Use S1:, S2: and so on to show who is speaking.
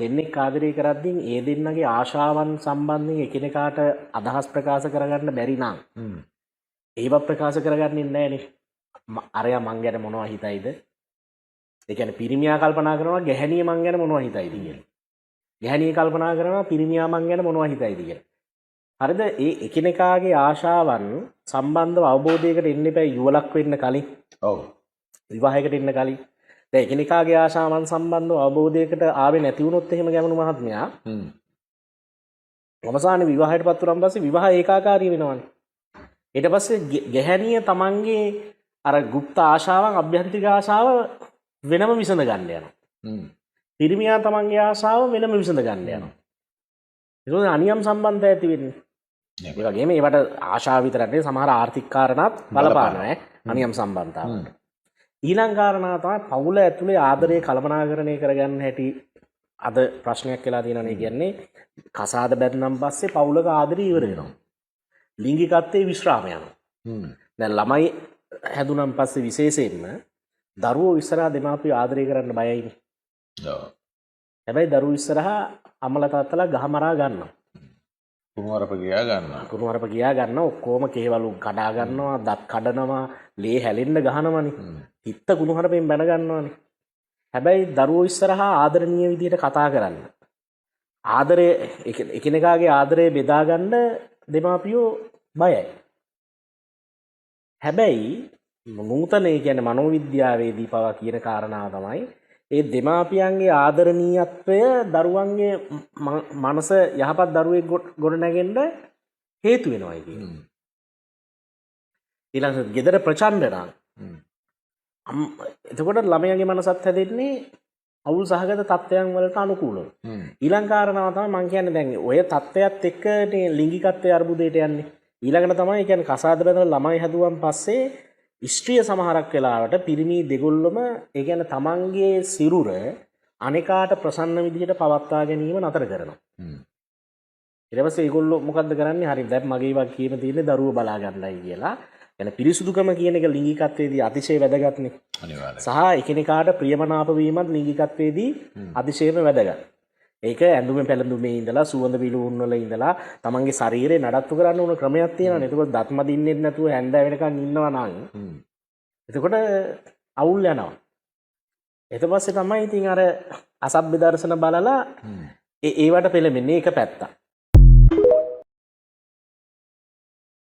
S1: දෙන්නෙක් ආදරය කරද්දී ඒ දෙන්නගේ ආශාවන් සම්බන්ධයෙන් එකිනෙකාට අදහස් ප්‍රකාශ කරගන්න බැරි නම් ඒව ප්‍රකාශ කරගන්නේ නැහැනේ. අරයා මං ගැන මොනවා හිතයිද? ඒ කියන්නේ පිරිමියා කල්පනා කරනවා ගැහණිය මං ගැන මොනවා හිතයිද කියලා. ගැහණිය කල්පනා කරනවා පිරිමියා මං ගැන මොනවා හිතයිද කියලා. හරිද? ඒ එකිනෙකාගේ ආශාවන් සම්බන්ධව අවබෝධයකට එන්න එපා යුවලක් වෙන්න කලින්.
S2: ඔව්.
S1: විවාහයකට එන්න කලින්. දැන් එකිනෙකාගේ ආශාවන් සම්බන්ධව අවබෝධයකට ආවේ නැති වුණොත් එහෙම ගැමුණු මහත්මයා අවසානයේ විවාහයටපත් වුණාන් පස්සේ විවාහ ඒකාකාරී වෙනවනේ. ඊට පස්සේ ගැහණිය තමන්ගේ අර গুপ্ত ආශාවන් අභ්‍යන්තරික ආශාව වෙනම විසඳ ගන්න යනවා. පිරිමියා තමන්ගේ ආශාව වෙනම විසඳ ගන්න යනවා. ඒක අනියම් සම්බන්ධය ඇති වෙන්නේ. ඒ වගේම ඒවට ආශාව විතරක් නෙවෙයි සමහර ආර්ථික කාරණාත් බලපානවා අනියම් සම්බන්ධතාවට. ඊළඟ කාරණා තමයි පවුල ඇතුලේ ආදරය කළමනාකරණය කරගන්න හැටි අද ප්‍රශ්නයක් වෙලා තියෙනවා. කියන්නේ කසාද බැඳනම් පස්සේ පවුලක ආදරය ඉවර වෙනවා. ලිංගිකත්වයේ විශ්‍රාම යනවා. දැන් ළමයි හැදුනම් පස්සේ විශේෂයෙන්ම දරුවෝ ඉස්සරහා දෙමාපියෝ ආදරය කරන්න බයයිනේ.
S2: ඔව්.
S1: හැබැයි දරුවෝ ඉස්සරහා අම්මලා තාත්තලා ගහමරා ගන්නවා.
S2: කුණුවරප ගියා ගන්නවා.
S1: කුණුවරප ගියා ගන්නවා. ඔක්කොම කේවලු කඩා ගන්නවා, දත් කඩනවා, ලේ හැලෙන්න ගහනවනේ. හිත කුණුහරුපෙන් බැන ගන්නවනේ. හැබැයි දරුවෝ ඉස්සරහා ආදරණීය විදියට කතා කරන්න. ආදරය එකිනෙකාගේ ආදරය බෙදා ගන්න දෙමාපියෝ බයයි. හැබැයි නූතන ඒ කියන්නේ මනෝවිද්‍යාවේදී පවා කියන කාරණාව තමයි ඒ දෙමාපියන්ගේ ආදරණීයත්වය දරුවන්ගේ මනස යහපත් දරුවෙක් ගොඩනැගෙන්න හේතු වෙනවා කියන්නේ. ඊළඟට ගෙදර ප්‍රචණ්ඩ නම් එතකොට ළමයාගේ මනසත් හැදෙන්නේ අවුල් සහගත තත්ත්වයන් වලට අනුකූලව. ඊළඟ කාරණාව තමයි මම කියන්නේ දැන් ඔය තත්ත්වයක් එක්ක ලිංගිකත්වයේ අර්බුදයට යන්නේ. ඊළඟට තමයි කියන්නේ කසාද බැඳලා ළමයි හැදුවන් පස්සේ ස්ත්‍රිය සමහරක් වෙලාවට පිරිමි දෙගොල්ලොම ඒ කියන්නේ තමන්ගේ සිරුර අනිකාට ප්‍රසන්න විදිහට පවත්වා ගැනීම නතර කරනවා. ඊට පස්සේ ඒගොල්ලෝ මොකද්ද කරන්නේ? හරි දැන් මගේ වගකීම තියෙන්නේ දරුවෝ බලා ගන්නයි කියලා. يعني පිරිසුදුකම කියන එක ලිංගිකත්වයේදී අතිශය වැදගත්නේ.
S2: අනිවාර්යයෙන්.
S1: සහ එකිනෙකාට ප්‍රියමනාප වීමත් ලිංගිකත්වයේදී අතිශයම වැදගත්. ඒක ඇඳුමේ පැළඳුමේ ඉඳලා සුවඳ විලවුන් වල ඉඳලා තමන්ගේ ශරීරය නඩත්තු කරන්න ඕන ක්‍රමයක් තියෙනවානේ. එතකොට දත් මදින්නෙත් නැතුව හැන්දෑ වෙනකන් ඉන්නවා නම් එතකොට අවුල් යනවා. ඊට පස්සේ තමයි ඉතින් අර අසභ්‍ය දර්ශන බලලා ඒවට පෙළෙන්නේ එක පැත්තක්.